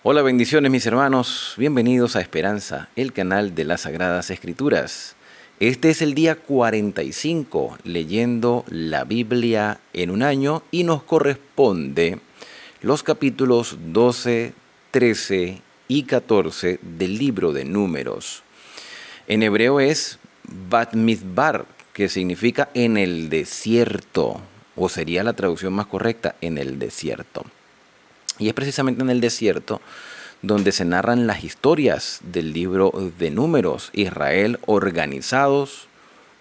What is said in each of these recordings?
Hola, bendiciones mis hermanos, bienvenidos a Esperanza, el canal de las Sagradas Escrituras. Este es el día 45 leyendo la Biblia en un año y nos corresponde los capítulos 12, 13 y 14 del libro de Números. En hebreo es Bat-Midbar, que significa en el desierto, o sería la traducción más correcta, en el desierto. Y es precisamente en el desierto donde se narran las historias del libro de Números. Israel organizados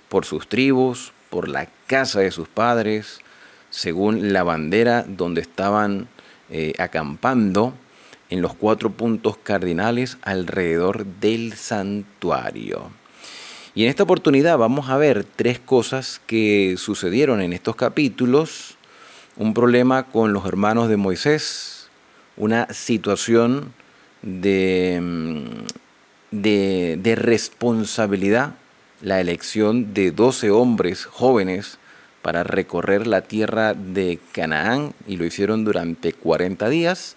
por sus tribus, por la casa de sus padres, según la bandera donde estaban acampando en los 4 puntos cardinales alrededor del santuario. Y en esta oportunidad vamos a ver 3 cosas que sucedieron en estos capítulos. Un problema con los hermanos de Moisés, una situación de responsabilidad, la elección de 12 hombres jóvenes para recorrer la tierra de Canaán, y lo hicieron durante 40 días,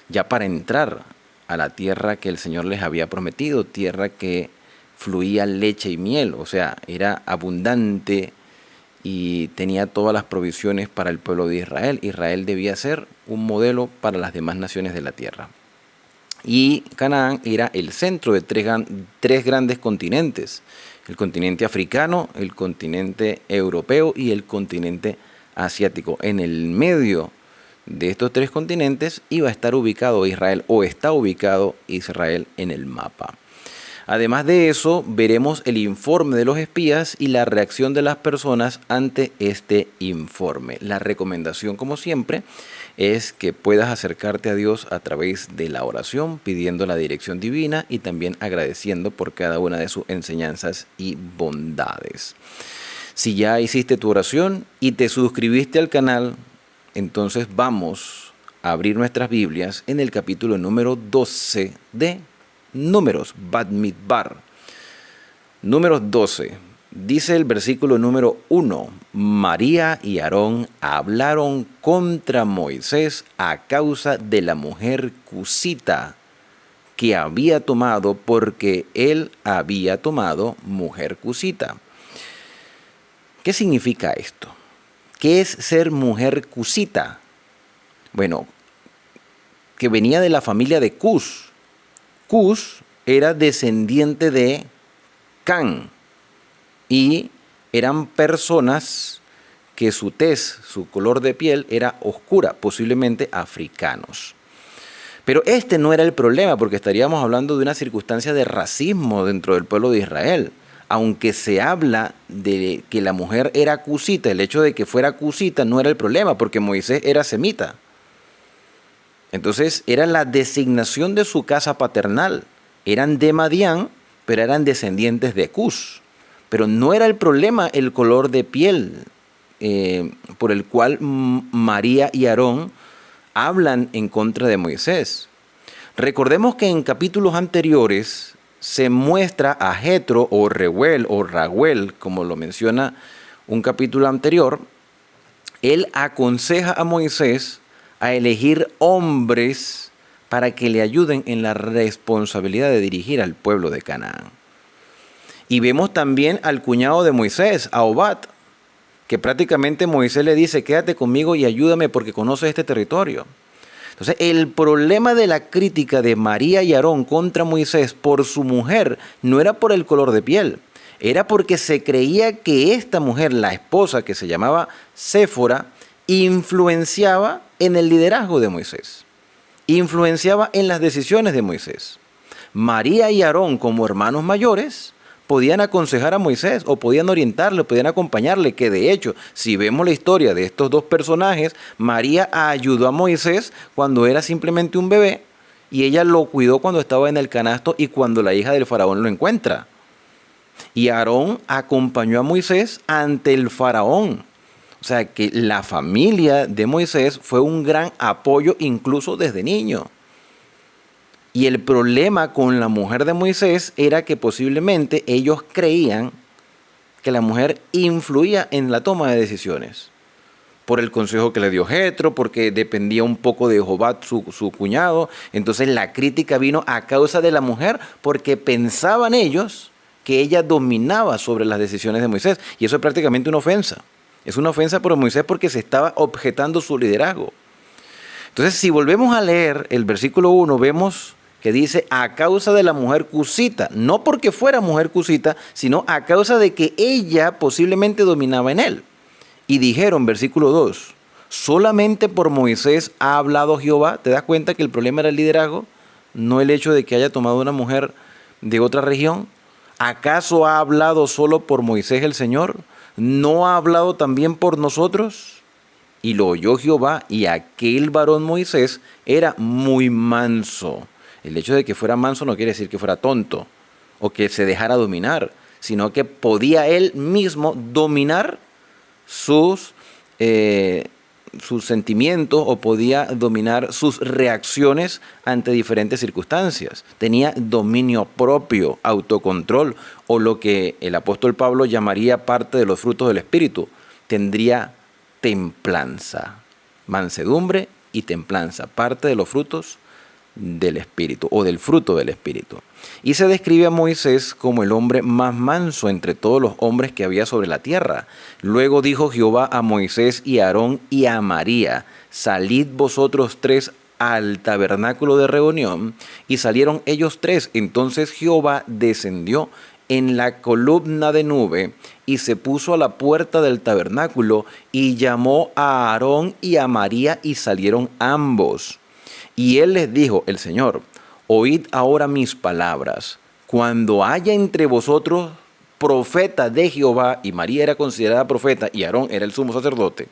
ya para entrar a la tierra que el Señor les había prometido, tierra que fluía leche y miel, o sea, era abundante y tenía todas las provisiones para el pueblo de Israel. Israel debía ser un modelo para las demás naciones de la tierra. Y Canaán era el centro de 3 grandes continentes: el continente africano, el continente europeo y el continente asiático. En el medio de estos 3 continentes iba a estar ubicado Israel, o está ubicado Israel en el mapa. Además de eso, veremos el informe de los espías y la reacción de las personas ante este informe. La recomendación, como siempre, es que puedas acercarte a Dios a través de la oración, pidiendo la dirección divina y también agradeciendo por cada una de sus enseñanzas y bondades. Si ya hiciste tu oración y te suscribiste al canal, entonces vamos a abrir nuestras Biblias en el capítulo número 12 de Números, Bat-Midbar. Números 12. Dice el versículo número 1: María y Aarón hablaron contra Moisés a causa de la mujer cusita que había tomado, porque él había tomado mujer cusita. ¿Qué significa esto? ¿Qué es ser mujer cusita? Bueno, que venía de la familia de Cus. Cus era descendiente de Can y eran personas que su tez, su color de piel era oscura, posiblemente africanos. Pero este no era el problema, porque estaríamos hablando de una circunstancia de racismo dentro del pueblo de Israel. Aunque se habla de que la mujer era cusita, el hecho de que fuera cusita no era el problema, porque Moisés era semita. Entonces era la designación de su casa paternal. Eran de Madián, pero eran descendientes de Cus. Pero no era el problema el color de piel por el cual María y Aarón hablan en contra de Moisés. Recordemos que en capítulos anteriores se muestra a Jetro, o Reuel, o Raguel, como lo menciona un capítulo anterior. Él aconseja a Moisés a elegir hombres para que le ayuden en la responsabilidad de dirigir al pueblo de Canaán. Y vemos también al cuñado de Moisés, a Obad, que prácticamente Moisés le dice: quédate conmigo y ayúdame porque conoces este territorio. Entonces, el problema de la crítica de María y Aarón contra Moisés por su mujer no era por el color de piel, era porque se creía que esta mujer, la esposa, que se llamaba Séfora, influenciaba en el liderazgo de Moisés, influenciaba en las decisiones de Moisés. María y Aarón, como hermanos mayores, podían aconsejar a Moisés, o podían orientarle, podían acompañarle, que de hecho, si vemos la historia de estos 2 personajes, María ayudó a Moisés cuando era simplemente un bebé, y ella lo cuidó cuando estaba en el canasto y cuando la hija del faraón lo encuentra. Y Aarón acompañó a Moisés ante el faraón. O sea que la familia de Moisés fue un gran apoyo incluso desde niño. Y el problema con la mujer de Moisés era que posiblemente ellos creían que la mujer influía en la toma de decisiones. por el consejo que le dio Jetro, porque dependía un poco de Jobat, su cuñado. Entonces la crítica vino a causa de la mujer, porque pensaban ellos que ella dominaba sobre las decisiones de Moisés. Y eso es prácticamente una ofensa. Es una ofensa por Moisés porque se estaba objetando su liderazgo. Entonces, si volvemos a leer el versículo 1, vemos que dice a causa de la mujer cusita, no porque fuera mujer cusita, sino a causa de que ella posiblemente dominaba en él. Y dijeron, versículo 2, solamente por Moisés ha hablado Jehová. ¿Te das cuenta que el problema era el liderazgo? No el hecho de que haya tomado una mujer de otra región. ¿Acaso ha hablado solo por Moisés el Señor? ¿No ha hablado también por nosotros? Y lo oyó Jehová, y aquel varón Moisés era muy manso. El hecho de que fuera manso no quiere decir que fuera tonto o que se dejara dominar, sino que podía él mismo dominar sus sentimientos o podía dominar sus reacciones ante diferentes circunstancias. Tenía dominio propio, autocontrol, o lo que el apóstol Pablo llamaría parte de los frutos del Espíritu. Tendría templanza, mansedumbre y templanza, parte de los frutos del Espíritu o del fruto del Espíritu. Y se describe a Moisés como el hombre más manso entre todos los hombres que había sobre la tierra. Luego dijo Jehová a Moisés y a Aarón y a María: salid vosotros tres al tabernáculo de reunión. Y salieron ellos tres. Entonces Jehová descendió en la columna de nube y se puso a la puerta del tabernáculo y llamó a Aarón y a María, y salieron ambos. Y él les dijo, el Señor: oíd ahora mis palabras. Cuando haya entre vosotros profeta de Jehová, y María era considerada profeta y Aarón era el sumo sacerdote.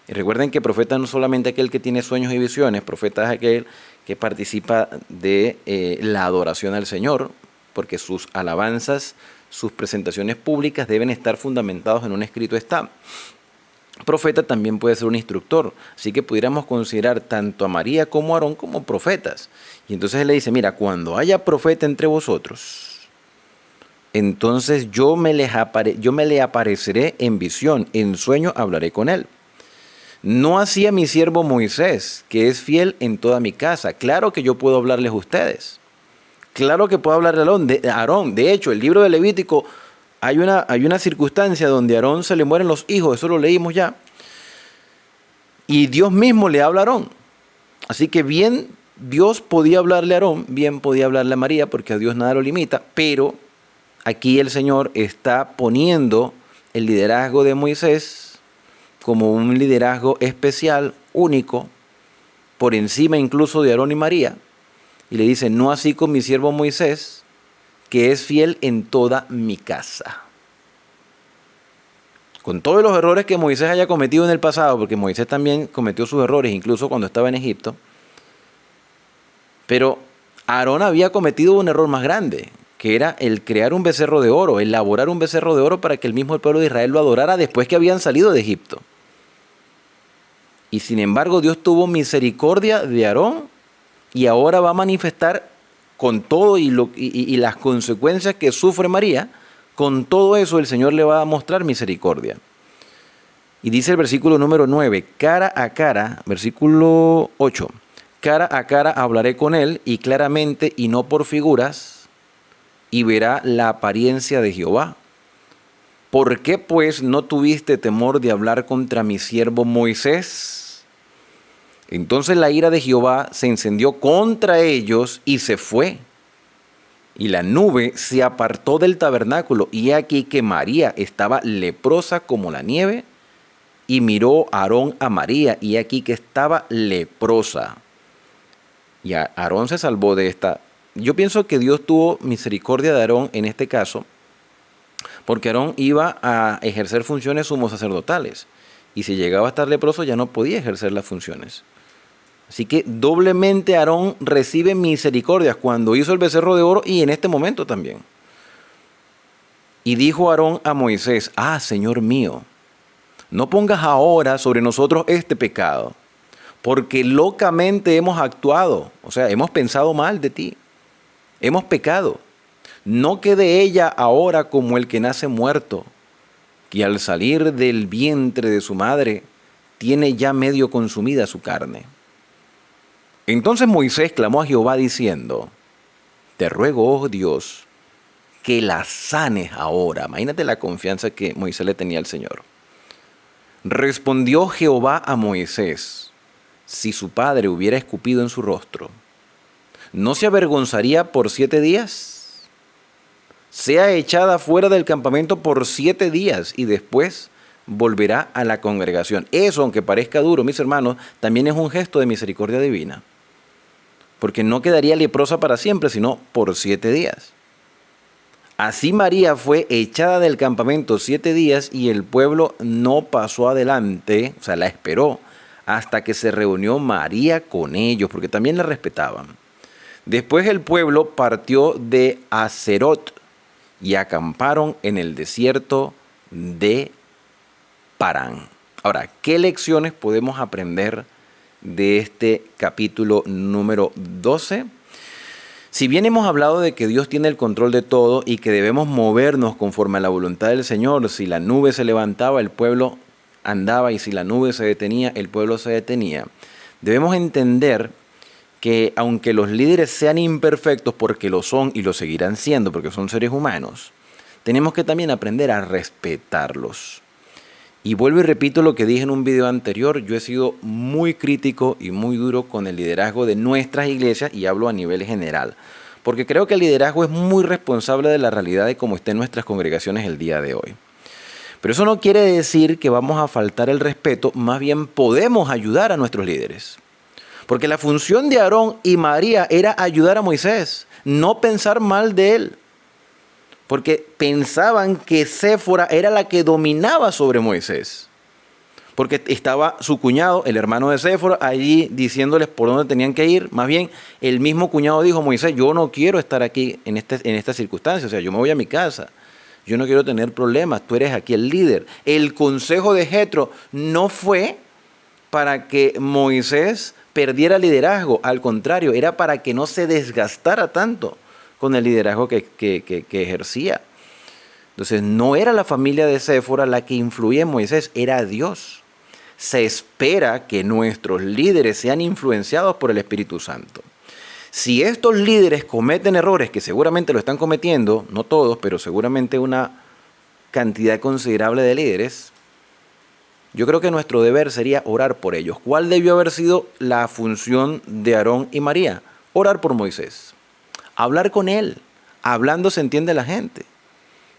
Y recuerden que profeta no es solamente aquel que tiene sueños y visiones, profeta es aquel que participa de la adoración al Señor, porque sus alabanzas, sus presentaciones públicas deben estar fundamentados en un escrito está. Profeta también puede ser un instructor, así que pudiéramos considerar tanto a María como a Aarón como profetas. Y entonces él le dice, mira, cuando haya profeta entre vosotros, entonces yo me le apareceré en visión, en sueño hablaré con él. No así a mi siervo Moisés, que es fiel en toda mi casa. Claro que yo puedo hablarles a ustedes. Claro que puedo hablarle a Aarón. De hecho, el libro de Levítico, hay una circunstancia donde a Aarón se le mueren los hijos, eso lo leímos ya. Y Dios mismo le habla a Aarón. Así que bien Dios podía hablarle a Aarón, bien podía hablarle a María, porque a Dios nada lo limita, pero aquí el Señor está poniendo el liderazgo de Moisés como un liderazgo especial, único, por encima incluso de Aarón y María. Y le dice, no así con mi siervo Moisés, que es fiel en toda mi casa. Con todos los errores que Moisés haya cometido en el pasado, porque Moisés también cometió sus errores, incluso cuando estaba en Egipto, pero Aarón había cometido un error más grande, que era el crear un becerro de oro, elaborar un becerro de oro para que el mismo pueblo de Israel lo adorara después que habían salido de Egipto. Y sin embargo, Dios tuvo misericordia de Aarón y ahora va a manifestar con todo y las consecuencias que sufre María. Con todo eso el Señor le va a mostrar misericordia. Y dice el versículo número 9, cara a cara, versículo 8, cara a cara hablaré con él, y claramente y no por figuras, y verá la apariencia de Jehová. ¿Por qué pues no tuviste temor de hablar contra mi siervo Moisés? Entonces la ira de Jehová se encendió contra ellos y se fue. Y la nube se apartó del tabernáculo, y he aquí que María estaba leprosa como la nieve, y miró Aarón a María, y he aquí que estaba leprosa. Y Aarón se salvó de esta. Yo pienso que Dios tuvo misericordia de Aarón en este caso, porque Aarón iba a ejercer funciones sumosacerdotales, y si llegaba a estar leproso ya no podía ejercer las funciones. Así que doblemente Aarón recibe misericordias cuando hizo el becerro de oro y en este momento también. Y dijo Aarón a Moisés, Señor mío, no pongas ahora sobre nosotros este pecado, porque locamente hemos actuado, o sea, hemos pensado mal de ti, hemos pecado. No quede ella ahora como el que nace muerto, que al salir del vientre de su madre tiene ya medio consumida su carne. Entonces Moisés clamó a Jehová diciendo, te ruego, oh Dios, que la sanes ahora. Imagínate la confianza que Moisés le tenía al Señor. Respondió Jehová a Moisés, si su padre hubiera escupido en su rostro, ¿no se avergonzaría por 7 días? Sea echada fuera del campamento por 7 días y después volverá a la congregación. Eso, aunque parezca duro, mis hermanos, también es un gesto de misericordia divina. Porque no quedaría leprosa para siempre, sino por 7 días. Así María fue echada del campamento 7 días y el pueblo no pasó adelante, o sea, la esperó, hasta que se reunió María con ellos, porque también la respetaban. Después el pueblo partió de Hazerot y acamparon en el desierto de Parán. Ahora, ¿qué lecciones podemos aprender de este capítulo número 12? Si bien hemos hablado de que Dios tiene el control de todo y que debemos movernos conforme a la voluntad del Señor, si la nube se levantaba, el pueblo andaba, y si la nube se detenía, el pueblo se detenía, debemos entender que aunque los líderes sean imperfectos, porque lo son y lo seguirán siendo, porque son seres humanos, tenemos que también aprender a respetarlos. Y vuelvo y repito lo que dije en un video anterior, yo he sido muy crítico y muy duro con el liderazgo de nuestras iglesias, y hablo a nivel general, porque creo que el liderazgo es muy responsable de la realidad de cómo estén nuestras congregaciones el día de hoy. Pero eso no quiere decir que vamos a faltar el respeto, más bien podemos ayudar a nuestros líderes. Porque la función de Aarón y María era ayudar a Moisés, no pensar mal de él. Porque pensaban que Séfora era la que dominaba sobre Moisés. Porque estaba su cuñado, el hermano de Séfora, allí diciéndoles por dónde tenían que ir. Más bien, el mismo cuñado dijo, Moisés, yo no quiero estar aquí en esta circunstancia. O sea, yo me voy a mi casa. Yo no quiero tener problemas. Tú eres aquí el líder. El consejo de Jetro no fue para que Moisés perdiera liderazgo. Al contrario, era para que no se desgastara tanto con el liderazgo que ejercía. Entonces, no era la familia de Séfora la que influía en Moisés, era Dios. Se espera que nuestros líderes sean influenciados por el Espíritu Santo. Si estos líderes cometen errores, que seguramente lo están cometiendo, no todos, pero seguramente una cantidad considerable de líderes, yo creo que nuestro deber sería orar por ellos. ¿Cuál debió haber sido la función de Aarón y María? Orar por Moisés. Hablar con él. Hablando se entiende la gente.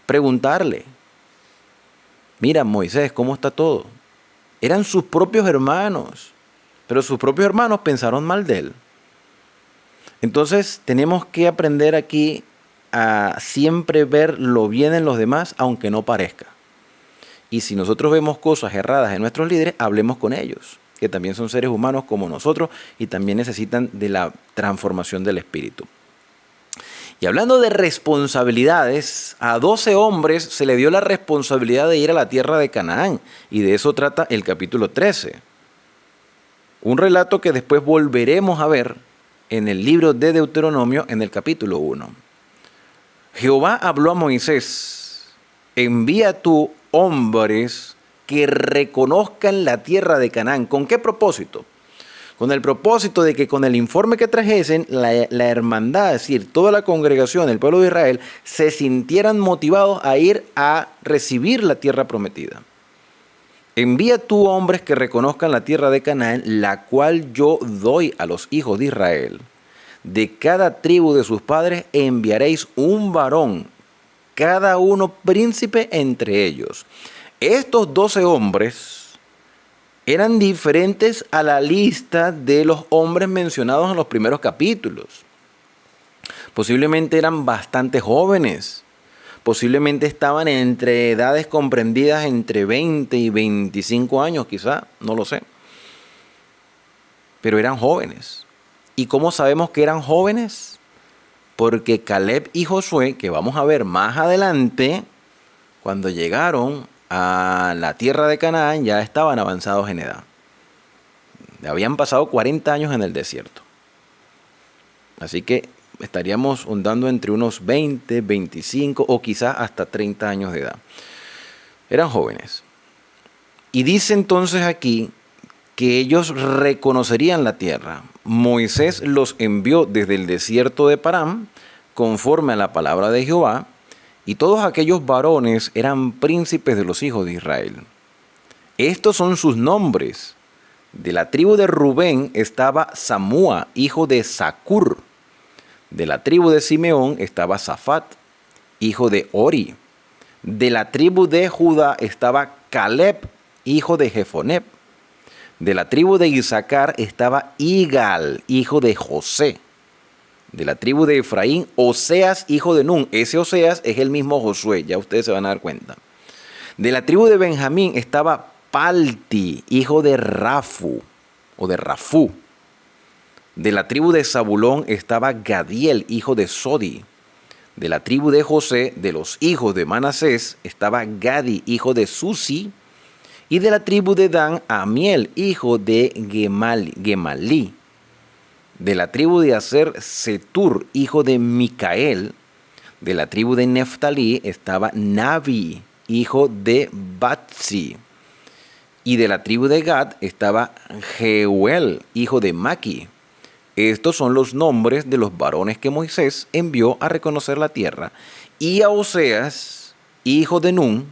Preguntarle. Mira, Moisés, ¿cómo está todo? Eran sus propios hermanos. Pero sus propios hermanos pensaron mal de él. Entonces tenemos que aprender aquí a siempre ver lo bien en los demás, aunque no parezca. Y si nosotros vemos cosas erradas en nuestros líderes, hablemos con ellos, que también son seres humanos como nosotros y también necesitan de la transformación del espíritu. Y hablando de responsabilidades, a 12 hombres se le dio la responsabilidad de ir a la tierra de Canaán, y de eso trata el capítulo 13. Un relato que después volveremos a ver en el libro de Deuteronomio en el capítulo 1. Jehová habló a Moisés, envía tú hombres que reconozcan la tierra de Canaán. ¿Con qué propósito? Con el propósito de que con el informe que trajesen, la hermandad, es decir, toda la congregación, el pueblo de Israel, se sintieran motivados a ir a recibir la tierra prometida. Envía tú hombres que reconozcan la tierra de Canaán, la cual yo doy a los hijos de Israel. De cada tribu de sus padres enviaréis un varón, cada uno príncipe entre ellos. Estos 12 hombres eran diferentes a la lista de los hombres mencionados en los primeros capítulos. Posiblemente eran bastante jóvenes. Posiblemente estaban entre edades comprendidas entre 20 y 25 años, quizá, no lo sé. Pero eran jóvenes. ¿Y cómo sabemos que eran jóvenes? Porque Caleb y Josué, que vamos a ver más adelante, cuando llegaron a la tierra de Canaán, ya estaban avanzados en edad. Habían pasado 40 años en el desierto. Así que estaríamos ondando entre unos 20, 25 o quizás hasta 30 años de edad. Eran jóvenes. Y dice entonces aquí que ellos reconocerían la tierra. Moisés los envió desde el desierto de Parán, conforme a la palabra de Jehová, y todos aquellos varones eran príncipes de los hijos de Israel. Estos son sus nombres. De la tribu de Rubén estaba Samúa, hijo de Zacur. De la tribu de Simeón estaba Safat, hijo de Ori. De la tribu de Judá estaba Caleb, hijo de Jefonep. De la tribu de Isaacar estaba Igal, hijo de José. De la tribu de Efraín, Oseas, hijo de Nun. Ese Oseas es el mismo Josué, ya ustedes se van a dar cuenta. De la tribu de Benjamín estaba Palti, hijo de Rafu, o de Rafú. De la tribu de Zabulón estaba Gadiel, hijo de Sodi. De la tribu de José, de los hijos de Manasés, estaba Gadi, hijo de Susi. Y de la tribu de Dan, Amiel, hijo de Gemalí. De la tribu de Aser, Setur, hijo de Micael. De la tribu de Neftalí estaba Nabi, hijo de Batsi. Y de la tribu de Gad estaba Jeuel, hijo de Maki. Estos son los nombres de los varones que Moisés envió a reconocer la tierra. Y a Oseas, hijo de Nun,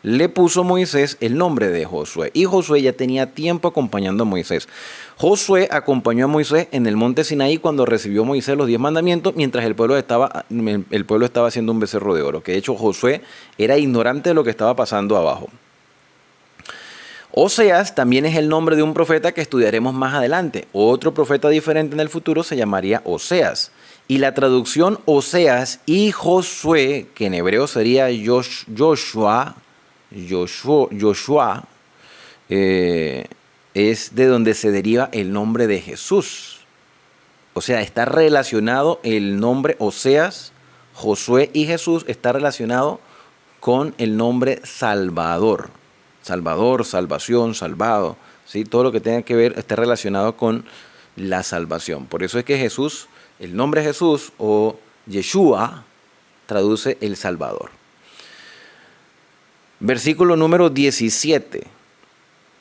le puso Moisés el nombre de Josué. Y Josué ya tenía tiempo acompañando a Moisés. Josué acompañó a Moisés en el monte Sinaí cuando recibió Moisés los 10 mandamientos, mientras el pueblo estaba haciendo un becerro de oro. Que de hecho Josué era ignorante de lo que estaba pasando abajo. Oseas también es el nombre de un profeta que estudiaremos más adelante. Otro profeta diferente en el futuro se llamaría Oseas. Y la traducción Oseas y Josué, que en hebreo sería Joshua, es de donde se deriva el nombre de Jesús. O sea, está relacionado el nombre Oseas, Josué y Jesús, está relacionado con el nombre Salvador. Salvador, salvación, salvado, ¿sí? Todo lo que tenga que ver está relacionado con la salvación. Por eso es que Jesús, el nombre Jesús o Yeshua, traduce el Salvador. Versículo número 17.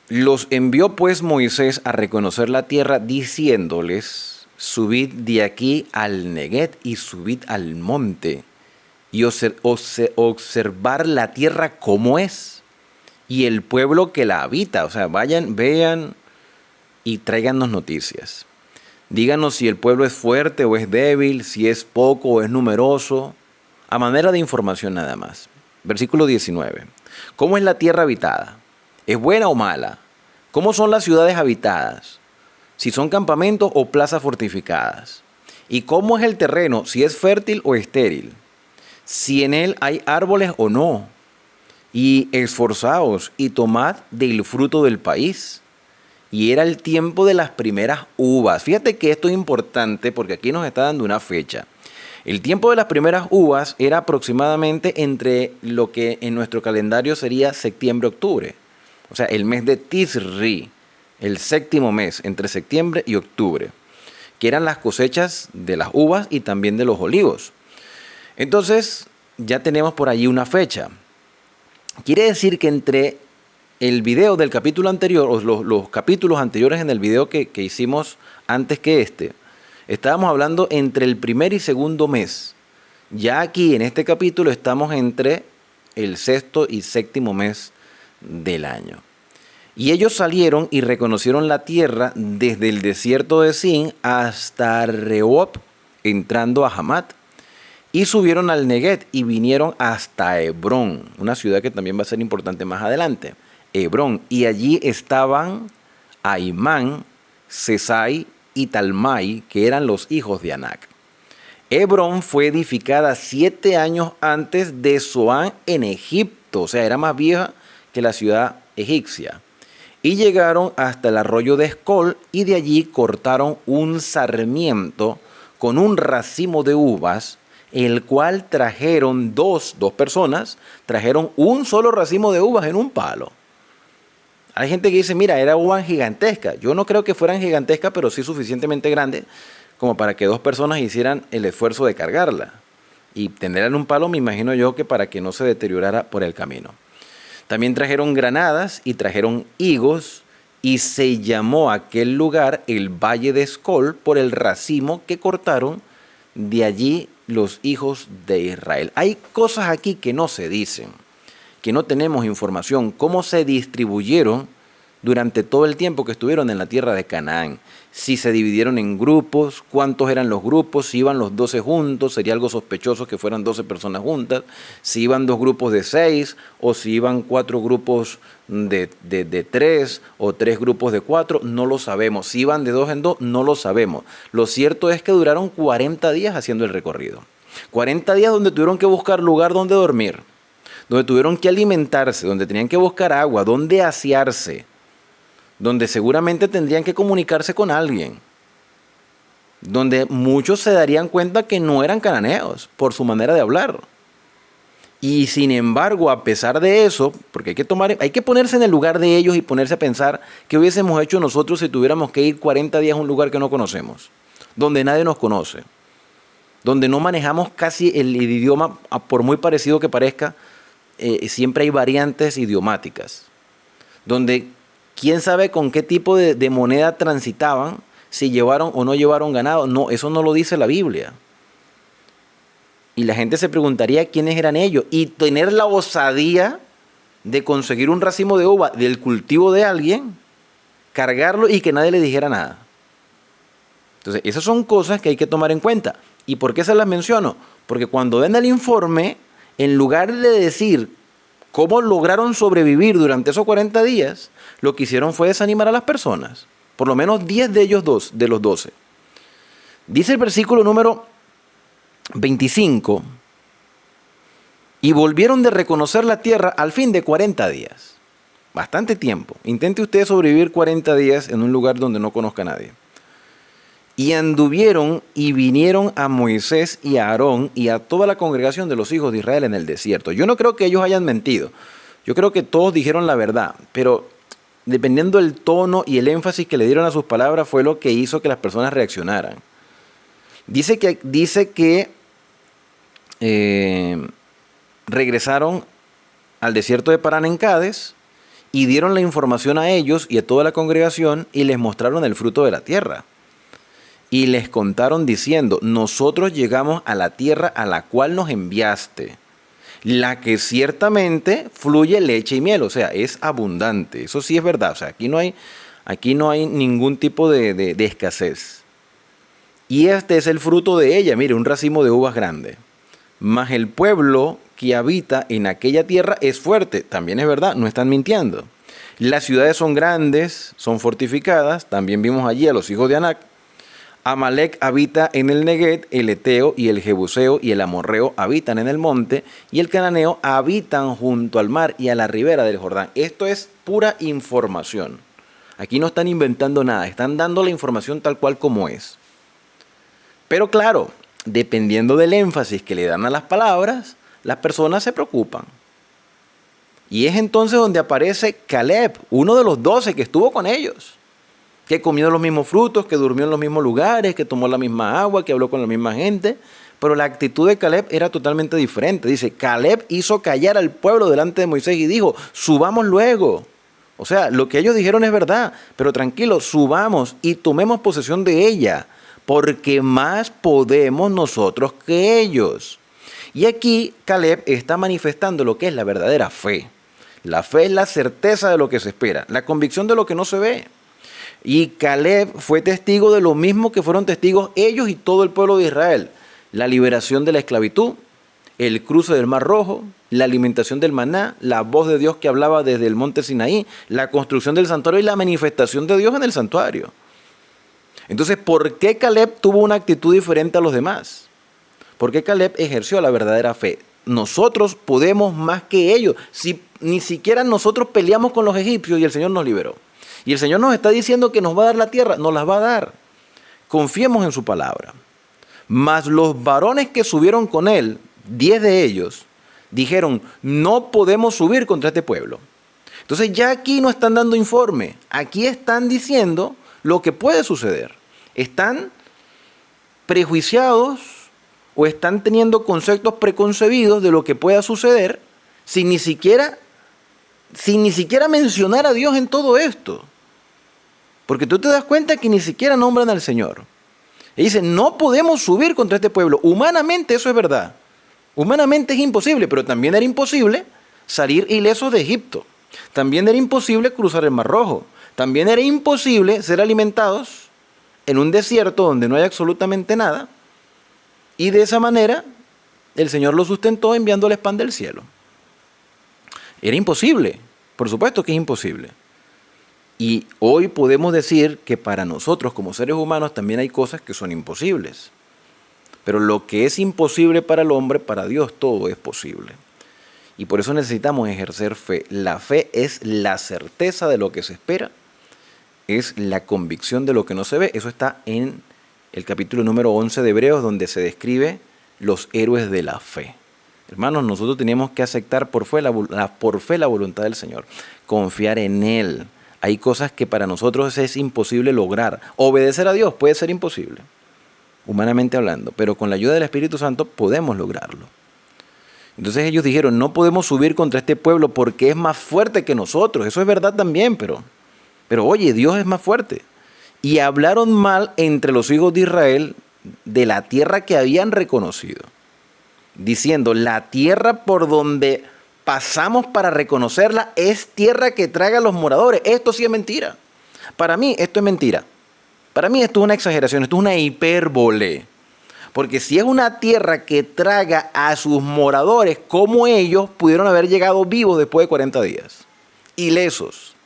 Los envió pues Moisés a reconocer la tierra, diciéndoles: subid de aquí al Neguet y subid al monte, y observar la tierra como es, y el pueblo que la habita. O sea, vayan, vean y tráiganos noticias. Díganos si el pueblo es fuerte o es débil, si es poco o es numeroso, a manera de información nada más. Versículo 19. ¿Cómo es la tierra habitada? ¿Es buena o mala? ¿Cómo son las ciudades habitadas? Si son campamentos o plazas fortificadas. ¿Y cómo es el terreno? Si es fértil o estéril. Si en él hay árboles o no. Y esforzaos y tomad del fruto del país. Y era el tiempo de las primeras uvas. Fíjate que esto es importante porque aquí nos está dando una fecha. El tiempo de las primeras uvas era aproximadamente entre lo que en nuestro calendario sería septiembre-octubre. O sea, el mes de Tisri, el séptimo mes, entre septiembre y octubre, que eran las cosechas de las uvas y también de los olivos. Entonces, ya tenemos por allí una fecha. Quiere decir que entre el video del capítulo anterior, o los capítulos anteriores en el video que hicimos antes que este, estábamos hablando entre el primer y segundo mes. Ya aquí en este capítulo estamos entre el sexto y séptimo mes del año. Y ellos salieron y reconocieron la tierra desde el desierto de Sin hasta Rehob, entrando a Hamat. Y subieron al Neguet y vinieron hasta Hebrón, una ciudad que también va a ser importante más adelante. Hebrón. Y allí estaban Aimán, Sesai y Talmai, que eran los hijos de Anac. Hebrón fue edificada 7 años antes de Zoán en Egipto, o sea, era más vieja que la ciudad egipcia. Y llegaron hasta el arroyo de Escol y de allí cortaron un sarmiento con un racimo de uvas, el cual trajeron dos personas, trajeron un solo racimo de uvas en un palo. Hay gente que dice, mira, era uva gigantesca. Yo no creo que fueran gigantescas, pero sí suficientemente grandes como para que 2 personas hicieran el esfuerzo de cargarla. Y tenerla en un palo, me imagino yo que para que no se deteriorara por el camino. También trajeron granadas y trajeron higos y se llamó aquel lugar el Valle de Escol por el racimo que cortaron de allí los hijos de Israel. Hay cosas aquí que no se dicen, que no tenemos información, cómo se distribuyeron durante todo el tiempo que estuvieron en la tierra de Canaán. Si se dividieron en grupos, cuántos eran los grupos, si iban los 12 juntos, sería algo sospechoso que fueran 12 personas juntas, si iban 2 grupos de 6, o si iban 4 grupos de 3, o 3 grupos de 4, no lo sabemos. Si iban de 2 en 2, no lo sabemos. Lo cierto es que duraron 40 días haciendo el recorrido. 40 días donde tuvieron que buscar lugar donde dormir, donde tuvieron que alimentarse, donde tenían que buscar agua, donde asearse, donde seguramente tendrían que comunicarse con alguien, donde muchos se darían cuenta que no eran cananeos por su manera de hablar. Y sin embargo, a pesar de eso, porque hay que ponerse en el lugar de ellos y ponerse a pensar qué hubiésemos hecho nosotros si tuviéramos que ir 40 días a un lugar que no conocemos, donde nadie nos conoce, donde no manejamos casi el idioma, por muy parecido que parezca, siempre hay variantes idiomáticas, donde quién sabe con qué tipo de moneda transitaban, si llevaron o no llevaron ganado. No, eso no lo dice la Biblia. Y la gente se preguntaría quiénes eran ellos. Y tener la osadía de conseguir un racimo de uva del cultivo de alguien, cargarlo y que nadie le dijera nada. Entonces, esas son cosas que hay que tomar en cuenta. ¿Y por qué se las menciono? Porque cuando ven el informe, en lugar de decir cómo lograron sobrevivir durante esos 40 días, lo que hicieron fue desanimar a las personas. Por lo menos 10 de ellos de los 12. Dice el versículo número 25, y volvieron de reconocer la tierra al fin de 40 días. Bastante tiempo. Intente usted sobrevivir 40 días en un lugar donde no conozca a nadie. Y anduvieron y vinieron a Moisés y a Aarón y a toda la congregación de los hijos de Israel en el desierto. Yo no creo que ellos hayan mentido. Yo creo que todos dijeron la verdad, pero dependiendo del tono y el énfasis que le dieron a sus palabras fue lo que hizo que las personas reaccionaran. Dice que regresaron al desierto de Parán en Cádiz y dieron la información a ellos y a toda la congregación y les mostraron el fruto de la tierra. Y les contaron diciendo: nosotros llegamos a la tierra a la cual nos enviaste, la que ciertamente fluye leche y miel, o sea, es abundante. Eso sí es verdad, o sea, aquí no hay ningún tipo de escasez. Y este es el fruto de ella, mire, un racimo de uvas grande. Mas el pueblo que habita en aquella tierra es fuerte, también es verdad, no están mintiendo. Las ciudades son grandes, son fortificadas, también vimos allí a los hijos de Anac. Amalek habita en el Neguet, el Eteo y el Jebuseo y el Amorreo habitan en el monte, y el Cananeo habitan junto al mar y a la ribera del Jordán. Esto es pura información. Aquí no están inventando nada, están dando la información tal cual como es. Pero claro, dependiendo del énfasis que le dan a las palabras, las personas se preocupan. Y es entonces donde aparece Caleb, uno de los 12 que estuvo con ellos, que comió los mismos frutos, que durmió en los mismos lugares, que tomó la misma agua, que habló con la misma gente. Pero la actitud de Caleb era totalmente diferente. Dice: Caleb hizo callar al pueblo delante de Moisés y dijo: subamos luego. O sea, lo que ellos dijeron es verdad, pero tranquilos, subamos y tomemos posesión de ella, porque más podemos nosotros que ellos. Y aquí Caleb está manifestando lo que es la verdadera fe. La fe es la certeza de lo que se espera, la convicción de lo que no se ve. Y Caleb fue testigo de lo mismo que fueron testigos ellos y todo el pueblo de Israel: la liberación de la esclavitud, el cruce del Mar Rojo, la alimentación del maná, la voz de Dios que hablaba desde el monte Sinaí, la construcción del santuario y la manifestación de Dios en el santuario. Entonces, ¿por qué Caleb tuvo una actitud diferente a los demás? Porque Caleb ejerció la verdadera fe. Nosotros podemos más que ellos. Si ni siquiera nosotros peleamos con los egipcios y el Señor nos liberó. Y el Señor nos está diciendo que nos va a dar la tierra, nos las va a dar. Confiemos en su palabra. Mas los varones que subieron con él, 10 de ellos, dijeron: no podemos subir contra este pueblo. Entonces ya aquí no están dando informe, aquí están diciendo lo que puede suceder. Están prejuiciados o están teniendo conceptos preconcebidos de lo que pueda suceder sin ni siquiera mencionar a Dios en todo esto. Porque tú te das cuenta que ni siquiera nombran al Señor. Y dicen, no podemos subir contra este pueblo. Humanamente eso es verdad. Humanamente es imposible, pero también era imposible salir ilesos de Egipto. También era imposible cruzar el Mar Rojo. También era imposible ser alimentados en un desierto donde no hay absolutamente nada. Y de esa manera el Señor los sustentó enviándoles pan del cielo. Era imposible. Por supuesto que es imposible. Y hoy podemos decir que para nosotros como seres humanos también hay cosas que son imposibles. Pero lo que es imposible para el hombre, para Dios todo es posible. Y por eso necesitamos ejercer fe. La fe es la certeza de lo que se espera, es la convicción de lo que no se ve. Eso está en el capítulo número 11 de Hebreos, donde se describe los héroes de la fe. Hermanos, nosotros tenemos que aceptar por fe la voluntad del Señor, confiar en Él. Hay cosas que para nosotros es imposible lograr. Obedecer a Dios puede ser imposible, humanamente hablando, pero con la ayuda del Espíritu Santo podemos lograrlo. Entonces ellos dijeron, no podemos subir contra este pueblo porque es más fuerte que nosotros. Eso es verdad también, pero oye, Dios es más fuerte. Y hablaron mal entre los hijos de Israel de la tierra que habían reconocido, diciendo, la tierra por donde pasamos para reconocerla es tierra que traga a los moradores. Esto sí es mentira. Para mí esto es mentira. Para mí esto es una exageración, esto es una hipérbole. Porque si es una tierra que traga a sus moradores, ¿cómo ellos pudieron haber llegado vivos después de 40 días? Ilesos.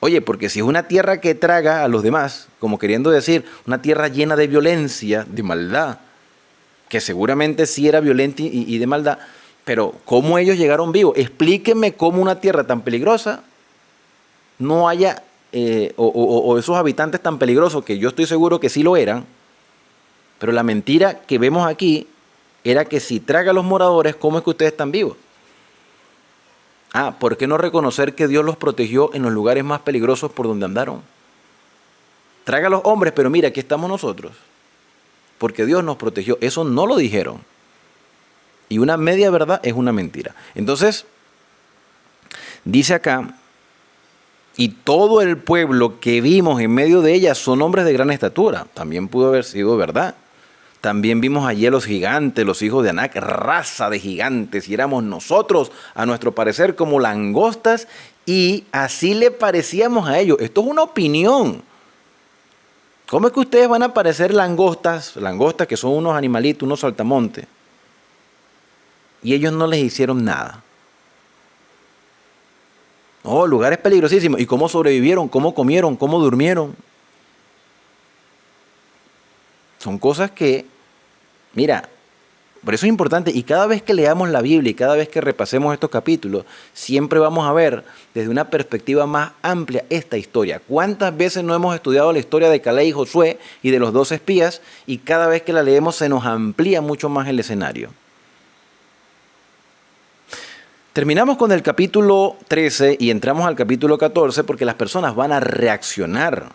Oye, porque si es una tierra que traga a los demás, como queriendo decir, una tierra llena de violencia, de maldad, que seguramente sí era violenta y de maldad, pero ¿cómo ellos llegaron vivos? Explíquenme cómo una tierra tan peligrosa no haya, o esos habitantes tan peligrosos, que yo estoy seguro que sí lo eran, pero la mentira que vemos aquí era que si traga a los moradores, ¿cómo es que ustedes están vivos? ¿Por qué no reconocer que Dios los protegió en los lugares más peligrosos por donde andaron? Traga a los hombres, pero mira, aquí estamos nosotros, porque Dios nos protegió. Eso no lo dijeron. Y una media verdad es una mentira. Entonces, dice acá, y todo el pueblo que vimos en medio de ella son hombres de gran estatura. También pudo haber sido verdad. También vimos allí a los gigantes, los hijos de Anac, raza de gigantes, y éramos nosotros, a nuestro parecer, como langostas, y así le parecíamos a ellos. Esto es una opinión. ¿Cómo es que ustedes van a parecer langostas que son unos animalitos, unos saltamontes? Y ellos no les hicieron nada. Lugares peligrosísimos. ¿Y cómo sobrevivieron? ¿Cómo comieron? ¿Cómo durmieron? Son cosas que, mira, por eso es importante. Y cada vez que leamos la Biblia y cada vez que repasemos estos capítulos, siempre vamos a ver desde una perspectiva más amplia esta historia. ¿Cuántas veces no hemos estudiado la historia de Caleb y Josué y de los 12 espías? Y cada vez que la leemos se nos amplía mucho más el escenario. Terminamos con el capítulo 13 y entramos al capítulo 14 porque las personas van a reaccionar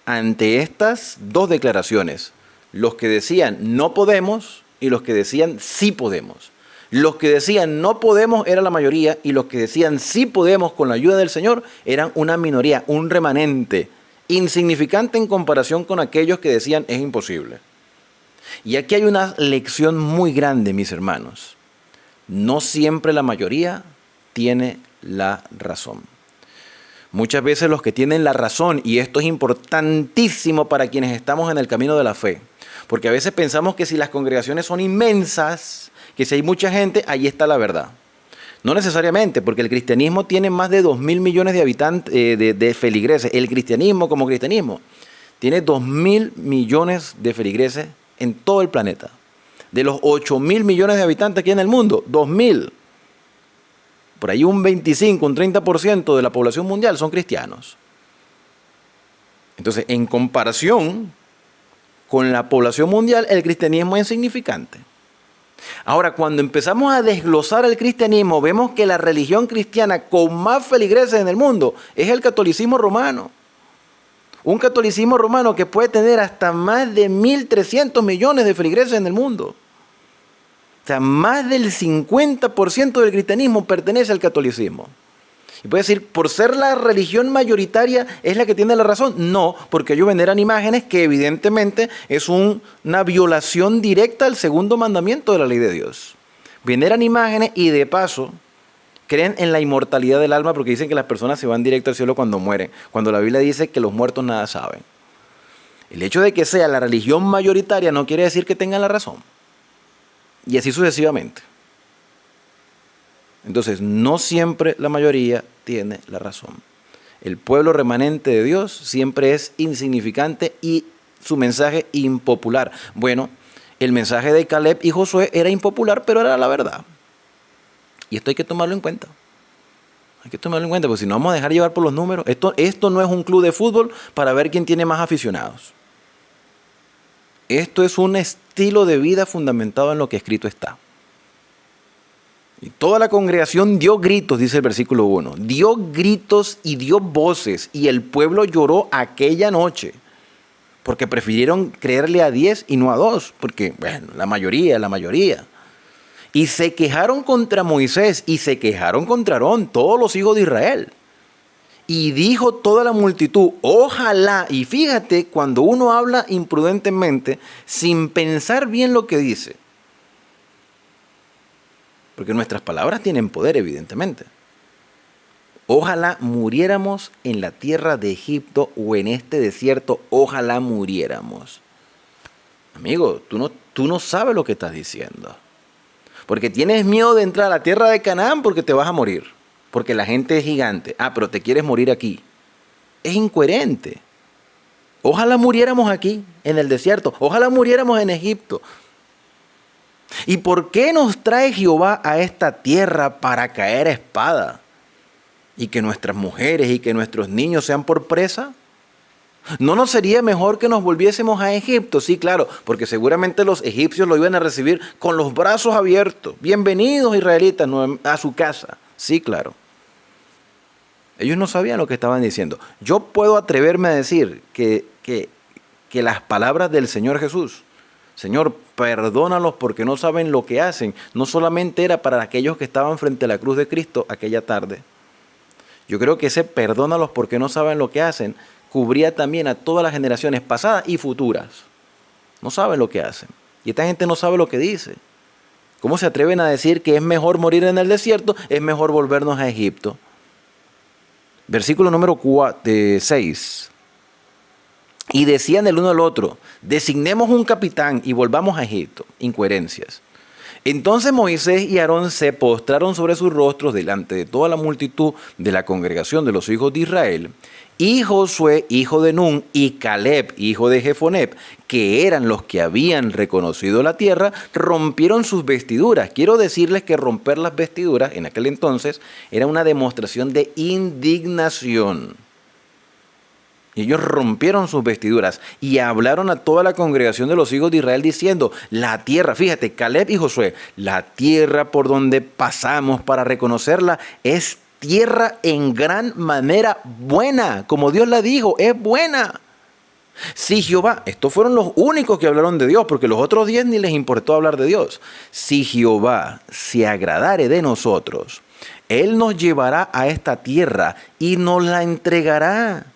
ante estas dos declaraciones. Los que decían no podemos y los que decían sí podemos. Los que decían no podemos era la mayoría y los que decían sí podemos con la ayuda del Señor eran una minoría, un remanente, insignificante en comparación con aquellos que decían es imposible. Y aquí hay una lección muy grande, mis hermanos. No siempre la mayoría tiene la razón. Muchas veces los que tienen la razón, y esto es importantísimo para quienes estamos en el camino de la fe, porque a veces pensamos que si las congregaciones son inmensas, que si hay mucha gente, ahí está la verdad. No necesariamente, porque el cristianismo tiene más de 2.000 millones de habitantes, de feligreses. El cristianismo como cristianismo tiene 2.000 millones de feligreses en todo el planeta. De los 8.000 millones de habitantes aquí en el mundo, 2.000. Por ahí un 25, un 30% de la población mundial son cristianos. Entonces, en comparación con la población mundial, el cristianismo es insignificante. Ahora, cuando empezamos a desglosar el cristianismo, vemos que la religión cristiana con más feligreses en el mundo es el catolicismo romano. Un catolicismo romano que puede tener hasta más de 1.300 millones de feligreses en el mundo. O sea, más del 50% del cristianismo pertenece al catolicismo. Y puede decir, por ser la religión mayoritaria es la que tiene la razón. No, porque ellos veneran imágenes que evidentemente es una violación directa al segundo mandamiento de la ley de Dios. Veneran imágenes y de paso creen en la inmortalidad del alma porque dicen que las personas se van directo al cielo cuando mueren, cuando la Biblia dice que los muertos nada saben. El hecho de que sea la religión mayoritaria no quiere decir que tengan la razón. Y así sucesivamente. Entonces, no siempre la mayoría tiene la razón. El pueblo remanente de Dios siempre es insignificante y su mensaje impopular. Bueno, el mensaje de Caleb y Josué era impopular, pero era la verdad. Y esto hay que tomarlo en cuenta. Hay que tomarlo en cuenta, porque si no vamos a dejar llevar por los números. Esto no es un club de fútbol para ver quién tiene más aficionados. Esto es un estilo de vida fundamentado en lo que escrito está. Y toda la congregación dio gritos, dice el versículo 1. Dio gritos y dio voces, y el pueblo lloró aquella noche. Porque prefirieron creerle a 10 y no a 2. Porque, bueno, la mayoría. Y se quejaron contra Moisés y se quejaron contra Aarón, todos los hijos de Israel. Y dijo toda la multitud, ojalá, y fíjate, cuando uno habla imprudentemente, sin pensar bien lo que dice, porque nuestras palabras tienen poder, evidentemente. Ojalá muriéramos en la tierra de Egipto o en este desierto, ojalá muriéramos. Amigo, tú no sabes lo que estás diciendo. Porque tienes miedo de entrar a la tierra de Canaán porque te vas a morir. Porque la gente es gigante. Ah, pero te quieres morir aquí. Es incoherente. Ojalá muriéramos aquí, en el desierto. Ojalá muriéramos en Egipto. ¿Y por qué nos trae Jehová a esta tierra para caer a espada? ¿Y que nuestras mujeres y que nuestros niños sean por presa? ¿No nos sería mejor que nos volviésemos a Egipto? Sí, claro, porque seguramente los egipcios lo iban a recibir con los brazos abiertos. Bienvenidos, israelitas, a su casa. Sí, claro. Ellos no sabían lo que estaban diciendo. Yo puedo atreverme a decir que las palabras del Señor Jesús, Señor, perdónalos porque no saben lo que hacen, no solamente era para aquellos que estaban frente a la cruz de Cristo aquella tarde. Yo creo que ese perdónalos porque no saben lo que hacen cubría también a todas las generaciones pasadas y futuras. No saben lo que hacen. Y esta gente no sabe lo que dice. ¿Cómo se atreven a decir que es mejor morir en el desierto? Es mejor volvernos a Egipto. Versículo número 6. Y decían el uno al otro, designemos un capitán y volvamos a Egipto. Incoherencias. Entonces Moisés y Aarón se postraron sobre sus rostros delante de toda la multitud de la congregación de los hijos de Israel. Y Josué, hijo de Nun, y Caleb, hijo de Jefonep, que eran los que habían reconocido la tierra, rompieron sus vestiduras. Quiero decirles que romper las vestiduras en aquel entonces era una demostración de indignación. Y ellos rompieron sus vestiduras y hablaron a toda la congregación de los hijos de Israel diciendo, la tierra, fíjate, Caleb y Josué, la tierra por donde pasamos para reconocerla es tierra en gran manera buena, como Dios la dijo, es buena. Si Jehová, estos fueron los únicos que hablaron de Dios, porque los otros 10 ni les importó hablar de Dios. Si Jehová se agradare de nosotros, Él nos llevará a esta tierra y nos la entregará.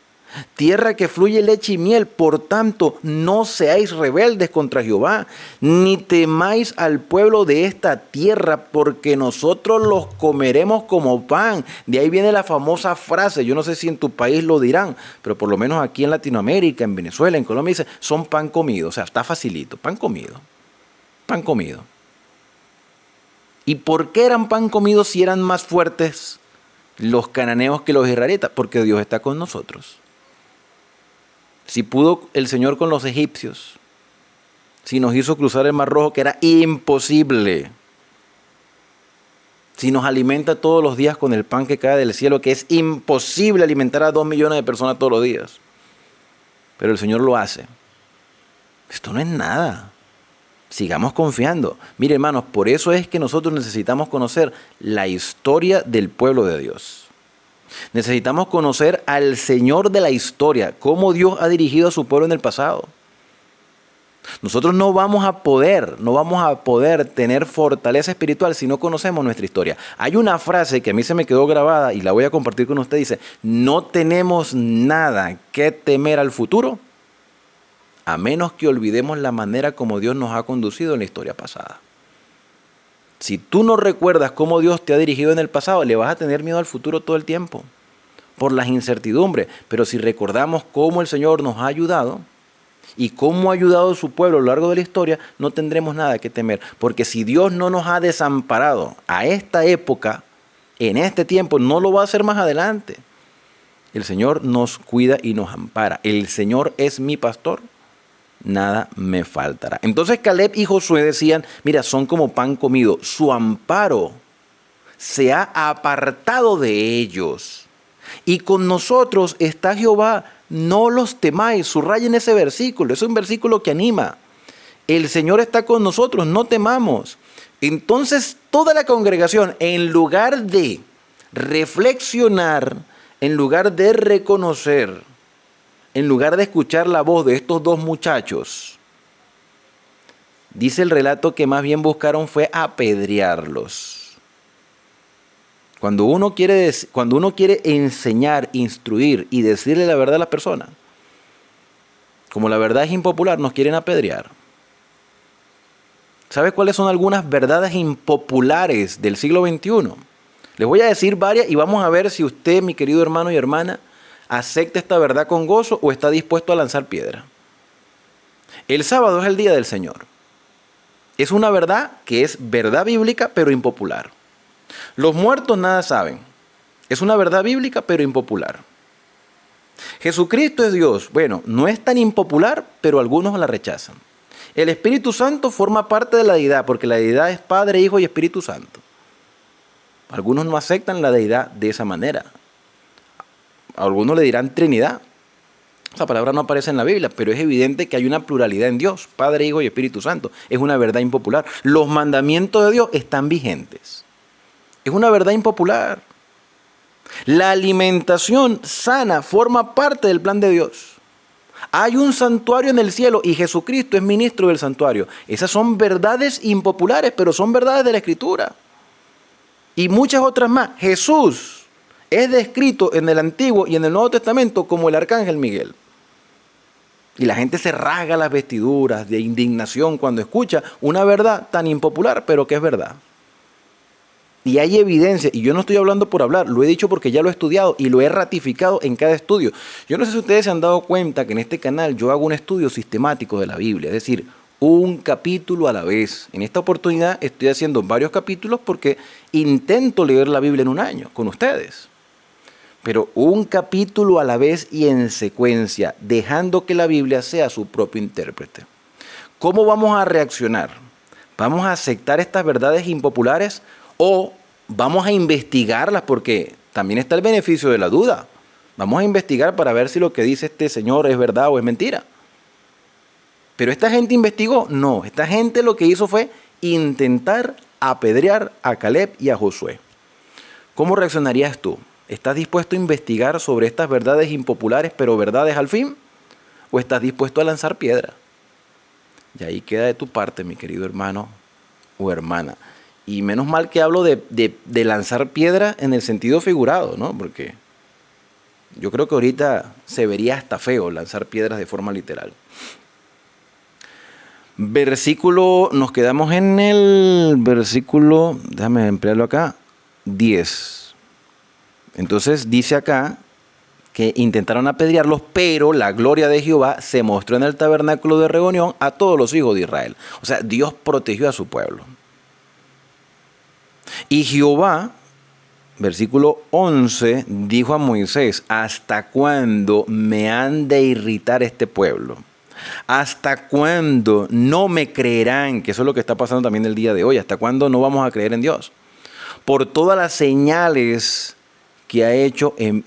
Tierra que fluye leche y miel, por tanto, no seáis rebeldes contra Jehová, ni temáis al pueblo de esta tierra, porque nosotros los comeremos como pan. De ahí viene la famosa frase, yo no sé si en tu país lo dirán, pero por lo menos aquí en Latinoamérica, en Venezuela, en Colombia, dice, son pan comido, o sea, está facilito, pan comido, pan comido. ¿Y por qué eran pan comido si eran más fuertes los cananeos que los israelitas? Porque Dios está con nosotros. Si pudo el Señor con los egipcios, si nos hizo cruzar el Mar Rojo, que era imposible, si nos alimenta todos los días con el pan que cae del cielo, que es imposible alimentar a 2 millones de personas todos los días, pero el Señor lo hace. Esto no es nada. Sigamos confiando. Mire, hermanos, por eso es que nosotros necesitamos conocer la historia del pueblo de Dios. Necesitamos conocer al Señor de la historia, cómo Dios ha dirigido a su pueblo en el pasado. Nosotros no vamos a poder tener fortaleza espiritual si no conocemos nuestra historia. Hay una frase que a mí se me quedó grabada y la voy a compartir con usted. Dice, no tenemos nada que temer al futuro a menos que olvidemos la manera como Dios nos ha conducido en la historia pasada. Si tú no recuerdas cómo Dios te ha dirigido en el pasado, le vas a tener miedo al futuro todo el tiempo, por las incertidumbres. Pero si recordamos cómo el Señor nos ha ayudado y cómo ha ayudado a su pueblo a lo largo de la historia, no tendremos nada que temer. Porque si Dios no nos ha desamparado a esta época, en este tiempo, no lo va a hacer más adelante. El Señor nos cuida y nos ampara. El Señor es mi pastor, nada me faltará. Entonces Caleb y Josué decían, mira, son como pan comido. Su amparo se ha apartado de ellos. Y con nosotros está Jehová, no los temáis. Subrayen ese versículo, es un versículo que anima. El Señor está con nosotros, no temamos. Entonces toda la congregación, en lugar de reflexionar, en lugar de reconocer, en lugar de escuchar la voz de estos dos muchachos, dice el relato que más bien buscaron fue apedrearlos. Cuando uno quiere enseñar, instruir y decirle la verdad a las personas, como la verdad es impopular, nos quieren apedrear. ¿Sabes cuáles son algunas verdades impopulares del siglo XXI? Les voy a decir varias y vamos a ver si usted, mi querido hermano y hermana, acepta esta verdad con gozo o está dispuesto a lanzar piedra. El sábado es el día del Señor. Es una verdad que es verdad bíblica, pero impopular. Los muertos nada saben. Es una verdad bíblica, pero impopular. Jesucristo es Dios. Bueno, no es tan impopular, pero algunos la rechazan. El Espíritu Santo forma parte de la deidad, porque la deidad es Padre, Hijo y Espíritu Santo. Algunos no aceptan la deidad de esa manera. Algunos le dirán Trinidad. Esa palabra no aparece en la Biblia, pero es evidente que hay una pluralidad en Dios, Padre, Hijo y Espíritu Santo. Es una verdad impopular. Los mandamientos de Dios están vigentes. Es una verdad impopular. La alimentación sana forma parte del plan de Dios. Hay un santuario en el cielo y Jesucristo es ministro del santuario. Esas son verdades impopulares, pero son verdades de la Escritura. Y muchas otras más. Jesús es descrito en el Antiguo y en el Nuevo Testamento como el arcángel Miguel. Y la gente se rasga las vestiduras de indignación cuando escucha una verdad tan impopular, pero que es verdad. Y hay evidencia, y yo no estoy hablando por hablar, lo he dicho porque ya lo he estudiado y lo he ratificado en cada estudio. Yo no sé si ustedes se han dado cuenta que en este canal yo hago un estudio sistemático de la Biblia, es decir, un capítulo a la vez. En esta oportunidad estoy haciendo varios capítulos porque intento leer la Biblia en un año con ustedes. Pero un capítulo a la vez y en secuencia, dejando que la Biblia sea su propio intérprete. ¿Cómo vamos a reaccionar? ¿Vamos a aceptar estas verdades impopulares o vamos a investigarlas? Porque también está el beneficio de la duda. Vamos a investigar para ver si lo que dice este señor es verdad o es mentira. ¿Pero esta gente investigó? No, esta gente lo que hizo fue intentar apedrear a Caleb y a Josué. ¿Cómo reaccionarías tú? ¿Estás dispuesto a investigar sobre estas verdades impopulares, pero verdades al fin? ¿O estás dispuesto a lanzar piedra? Y ahí queda de tu parte, mi querido hermano o hermana. Y menos mal que hablo de lanzar piedra en el sentido figurado, ¿no? Porque yo creo que ahorita se vería hasta feo lanzar piedras de forma literal. Nos quedamos en el versículo, déjame emplearlo acá, 10. Entonces dice acá que intentaron apedrearlos, pero la gloria de Jehová se mostró en el tabernáculo de reunión a todos los hijos de Israel. O sea, Dios protegió a su pueblo. Y Jehová, versículo 11, dijo a Moisés, ¿hasta cuándo me han de irritar este pueblo? ¿Hasta cuándo no me creerán? Que eso es lo que está pasando también el día de hoy. ¿Hasta cuándo no vamos a creer en Dios? Por todas las señales que he hecho en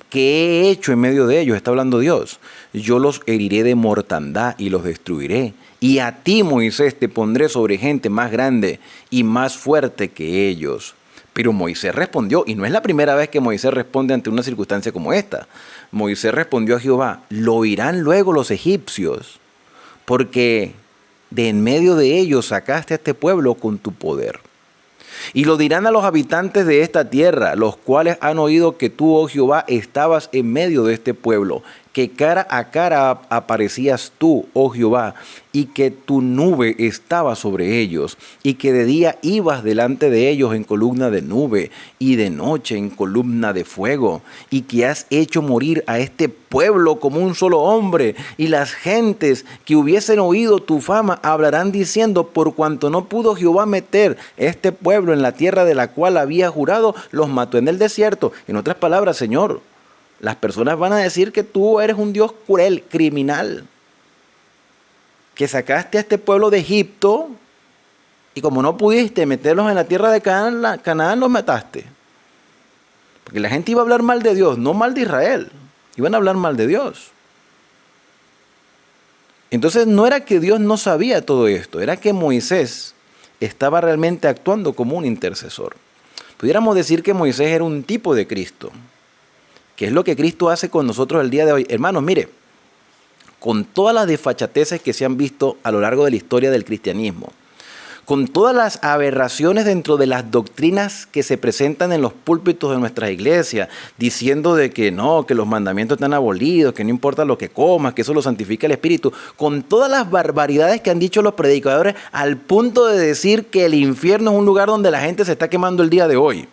medio de ellos, está hablando Dios. Yo los heriré de mortandad y los destruiré. Y a ti, Moisés, te pondré sobre gente más grande y más fuerte que ellos. Pero Moisés respondió, y no es la primera vez que Moisés responde ante una circunstancia como esta. Moisés respondió a Jehová, lo oirán luego los egipcios, porque de en medio de ellos sacaste a este pueblo con tu poder. Y lo dirán a los habitantes de esta tierra, los cuales han oído que tú, oh Jehová, estabas en medio de este pueblo, que cara a cara aparecías tú, oh Jehová, y que tu nube estaba sobre ellos, y que de día ibas delante de ellos en columna de nube, y de noche en columna de fuego, y que has hecho morir a este pueblo como un solo hombre, y las gentes que hubiesen oído tu fama hablarán diciendo, por cuanto no pudo Jehová meter este pueblo en la tierra de la cual había jurado, los mató en el desierto. En otras palabras, Señor, las personas van a decir que tú eres un Dios cruel, criminal, que sacaste a este pueblo de Egipto y como no pudiste meterlos en la tierra de Canaán, los mataste. Porque la gente iba a hablar mal de Dios, no mal de Israel, iban a hablar mal de Dios. Entonces no era que Dios no sabía todo esto, era que Moisés estaba realmente actuando como un intercesor. Pudiéramos decir que Moisés era un tipo de Cristo. ¿Qué es lo que Cristo hace con nosotros el día de hoy? Hermanos, mire, con todas las desfachateces que se han visto a lo largo de la historia del cristianismo, con todas las aberraciones dentro de las doctrinas que se presentan en los púlpitos de nuestras iglesias, diciendo de que no, que los mandamientos están abolidos, que no importa lo que comas, que eso lo santifica el Espíritu, con todas las barbaridades que han dicho los predicadores al punto de decir que el infierno es un lugar donde la gente se está quemando el día de hoy.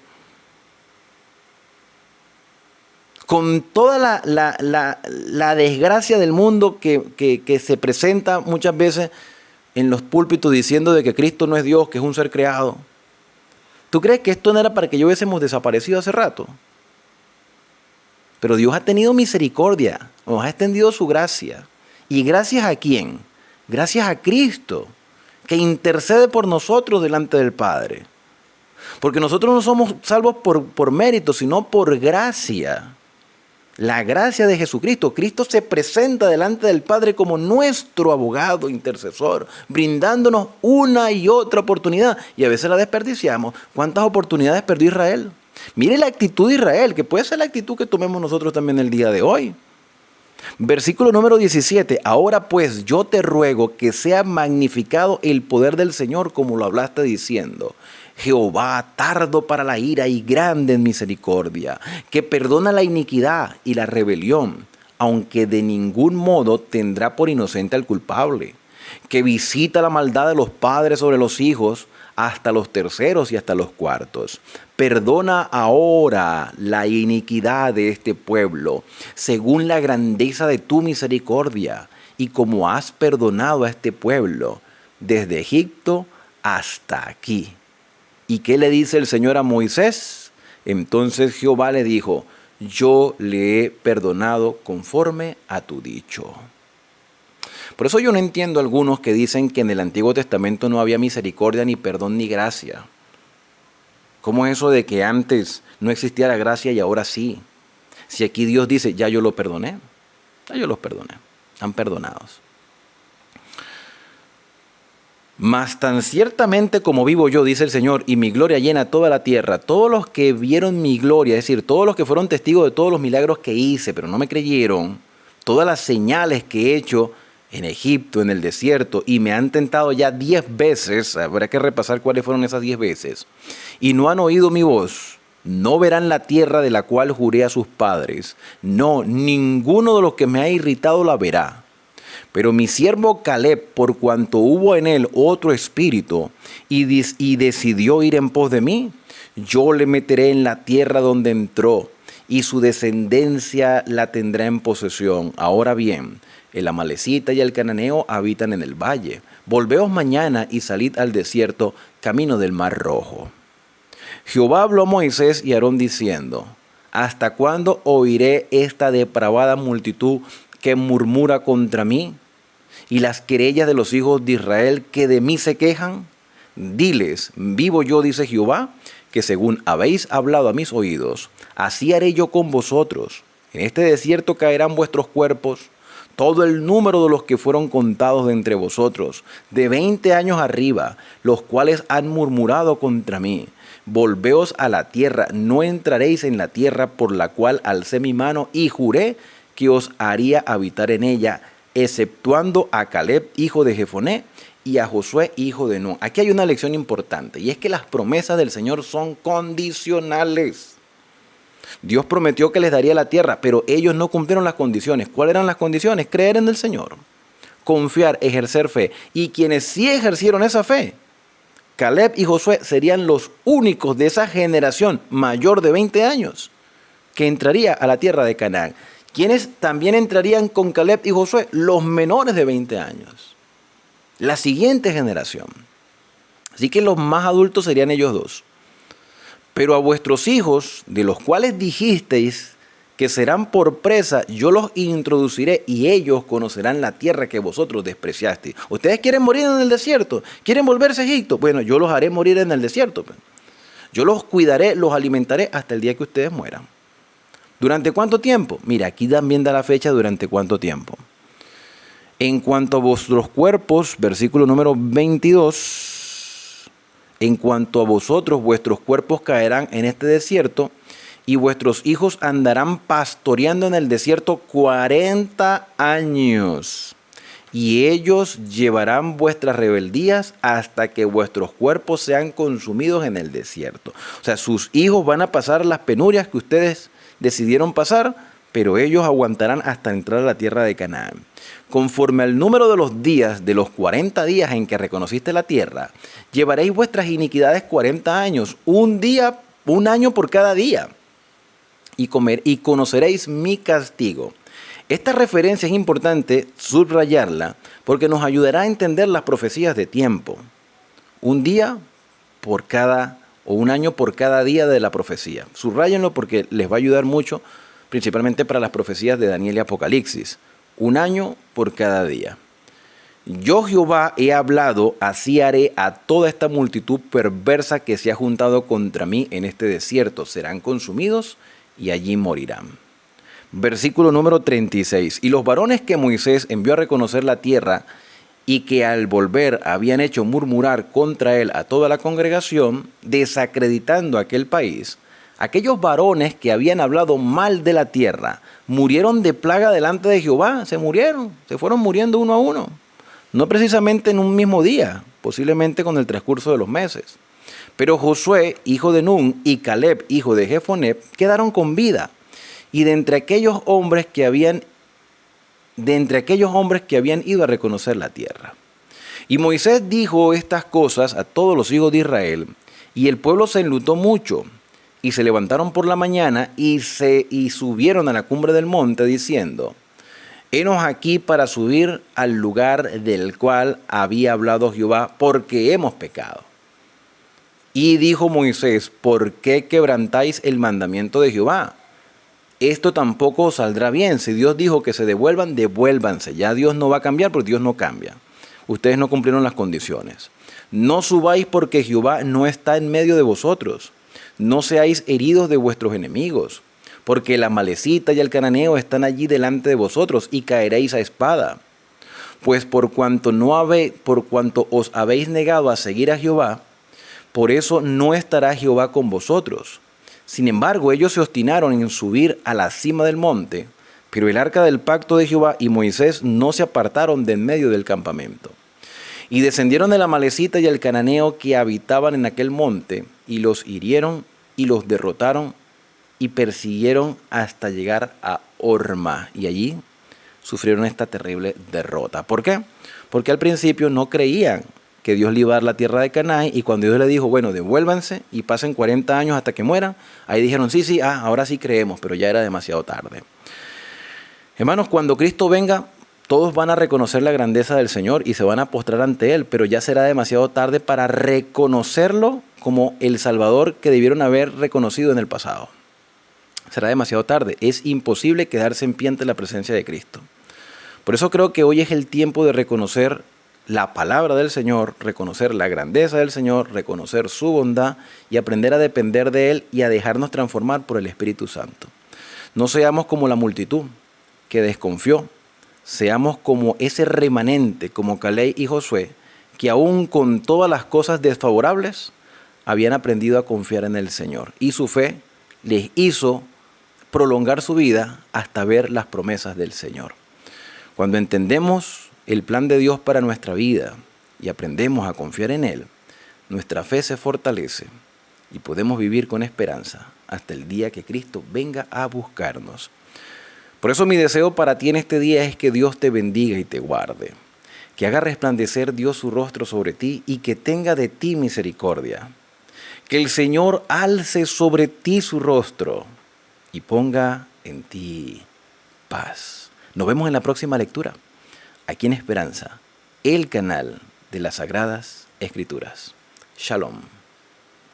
Con toda la desgracia del mundo que se presenta muchas veces en los púlpitos diciendo de que Cristo no es Dios, que es un ser creado. ¿Tú crees que esto no era para que yo hubiésemos desaparecido hace rato? Pero Dios ha tenido misericordia, nos ha extendido su gracia. ¿Y gracias a quién? Gracias a Cristo, que intercede por nosotros delante del Padre. Porque nosotros no somos salvos por mérito, sino por gracia. La gracia de Jesucristo. Cristo se presenta delante del Padre como nuestro abogado, intercesor, brindándonos una y otra oportunidad. Y a veces la desperdiciamos. ¿Cuántas oportunidades perdió Israel? Mire la actitud de Israel, que puede ser la actitud que tomemos nosotros también el día de hoy. Versículo número 17. Ahora pues yo te ruego que sea magnificado el poder del Señor como lo hablaste diciendo. Jehová, tardo para la ira y grande en misericordia, que perdona la iniquidad y la rebelión, aunque de ningún modo tendrá por inocente al culpable, que visita la maldad de los padres sobre los hijos hasta los terceros y hasta los cuartos. Perdona ahora la iniquidad de este pueblo, según la grandeza de tu misericordia, y como has perdonado a este pueblo, desde Egipto hasta aquí. ¿Y qué le dice el Señor a Moisés? Entonces Jehová le dijo, yo le he perdonado conforme a tu dicho. Por eso yo no entiendo a algunos que dicen que en el Antiguo Testamento no había misericordia, ni perdón, ni gracia. ¿Cómo es eso de que antes no existía la gracia y ahora sí? Si aquí Dios dice, ya yo lo perdoné, ya yo los perdoné, están perdonados. Mas tan ciertamente como vivo yo, dice el Señor, y mi gloria llena toda la tierra, todos los que vieron mi gloria, es decir, todos los que fueron testigos de todos los milagros que hice, pero no me creyeron, todas las señales que he hecho en Egipto, en el desierto, y me han tentado ya 10 veces, habrá que repasar cuáles fueron esas 10 veces, y no han oído mi voz, no verán la tierra de la cual juré a sus padres, no, ninguno de los que me ha irritado la verá. Pero mi siervo Caleb, por cuanto hubo en él otro espíritu y decidió ir en pos de mí, yo le meteré en la tierra donde entró y su descendencia la tendrá en posesión. Ahora bien, el amalecita y el cananeo habitan en el valle. Volveos mañana y salid al desierto, camino del mar Rojo. Jehová habló a Moisés y a Aarón diciendo, ¿hasta cuándo oiré esta depravada multitud que murmura contra mí? Y las querellas de los hijos de Israel que de mí se quejan, diles, vivo yo, dice Jehová, que según habéis hablado a mis oídos, así haré yo con vosotros. En este desierto caerán vuestros cuerpos, todo el número de los que fueron contados de entre vosotros, de 20 años arriba, los cuales han murmurado contra mí. Volveos a la tierra, no entraréis en la tierra por la cual alcé mi mano y juré que os haría habitar en ella, exceptuando a Caleb, hijo de Jefoné, y a Josué, hijo de Nun. Aquí hay una lección importante, y es que las promesas del Señor son condicionales. Dios prometió que les daría la tierra, pero ellos no cumplieron las condiciones. ¿Cuáles eran las condiciones? Creer en el Señor, confiar, ejercer fe. Y quienes sí ejercieron esa fe, Caleb y Josué, serían los únicos de esa generación mayor de 20 años que entraría a la tierra de Canaán. ¿Quiénes también entrarían con Caleb y Josué? Los menores de 20 años. La siguiente generación. Así que los más adultos serían ellos dos. Pero a vuestros hijos, de los cuales dijisteis que serán por presa, yo los introduciré y ellos conocerán la tierra que vosotros despreciasteis. ¿Ustedes quieren morir en el desierto? ¿Quieren volverse a Egipto? Bueno, yo los haré morir en el desierto. Yo los cuidaré, los alimentaré hasta el día que ustedes mueran. ¿Durante cuánto tiempo? Mira, aquí también da la fecha durante cuánto tiempo. En cuanto a vuestros cuerpos, versículo número 22, en cuanto a vosotros, vuestros cuerpos caerán en este desierto y vuestros hijos andarán pastoreando en el desierto 40 años. Y ellos llevarán vuestras rebeldías hasta que vuestros cuerpos sean consumidos en el desierto. O sea, sus hijos van a pasar las penurias que ustedes decidieron pasar, pero ellos aguantarán hasta entrar a la tierra de Canaán. Conforme al número de los días, de los 40 días en que reconociste la tierra, llevaréis vuestras iniquidades 40 años, un año por cada día, y conoceréis mi castigo. Esta referencia es importante subrayarla porque nos ayudará a entender las profecías de tiempo. Un año por cada día de la profecía. Subrayenlo porque les va a ayudar mucho, principalmente para las profecías de Daniel y Apocalipsis. Un año por cada día. Yo Jehová he hablado, así haré a toda esta multitud perversa que se ha juntado contra mí en este desierto. Serán consumidos y allí morirán. Versículo número 36. Y los varones que Moisés envió a reconocer la tierra y que al volver habían hecho murmurar contra él a toda la congregación, desacreditando aquel país, aquellos varones que habían hablado mal de la tierra, murieron de plaga delante de Jehová, se fueron muriendo uno a uno. No precisamente en un mismo día, posiblemente con el transcurso de los meses. Pero Josué, hijo de Nun, y Caleb, hijo de Jefonep, quedaron con vida. Y de entre aquellos hombres que habían ido a reconocer la tierra. Y Moisés dijo estas cosas a todos los hijos de Israel, y el pueblo se enlutó mucho. Y se levantaron por la mañana y subieron a la cumbre del monte diciendo, henos aquí para subir al lugar del cual había hablado Jehová, porque hemos pecado. Y dijo Moisés, ¿por qué quebrantáis el mandamiento de Jehová? Esto tampoco os saldrá bien. Si Dios dijo que se devuelvan, devuélvanse. Ya Dios no va a cambiar porque Dios no cambia. Ustedes no cumplieron las condiciones. No subáis porque Jehová no está en medio de vosotros. No seáis heridos de vuestros enemigos, porque la Amalecita y el Cananeo están allí delante de vosotros y caeréis a espada. Pues por cuanto os habéis negado a seguir a Jehová, por eso no estará Jehová con vosotros. Sin embargo, ellos se obstinaron en subir a la cima del monte, pero el arca del pacto de Jehová y Moisés no se apartaron de en medio del campamento. Y descendieron el Amalecita y el Cananeo que habitaban en aquel monte, y los hirieron y los derrotaron y persiguieron hasta llegar a Horma. Y allí sufrieron esta terrible derrota. ¿Por qué? Porque al principio no creían que Dios le iba a dar la tierra de Canaán, y cuando Dios le dijo, bueno, devuélvanse y pasen 40 años hasta que mueran, ahí dijeron, sí, ahora sí creemos, pero ya era demasiado tarde. Hermanos, cuando Cristo venga, todos van a reconocer la grandeza del Señor y se van a postrar ante Él, pero ya será demasiado tarde para reconocerlo como el Salvador que debieron haber reconocido en el pasado. Será demasiado tarde. Es imposible quedarse en pie ante la presencia de Cristo. Por eso creo que hoy es el tiempo de reconocer la palabra del Señor, reconocer la grandeza del Señor, reconocer su bondad y aprender a depender de Él y a dejarnos transformar por el Espíritu Santo. No seamos como la multitud que desconfió. Seamos como ese remanente, como Caleb y Josué, que aún con todas las cosas desfavorables, habían aprendido a confiar en el Señor. Y su fe les hizo prolongar su vida hasta ver las promesas del Señor. Cuando entendemos el plan de Dios para nuestra vida y aprendemos a confiar en Él, nuestra fe se fortalece y podemos vivir con esperanza hasta el día que Cristo venga a buscarnos. Por eso mi deseo para ti en este día es que Dios te bendiga y te guarde, que haga resplandecer Dios su rostro sobre ti y que tenga de ti misericordia. Que el Señor alce sobre ti su rostro y ponga en ti paz. Nos vemos en la próxima lectura, aquí en Esperanza, el canal de las Sagradas Escrituras. Shalom.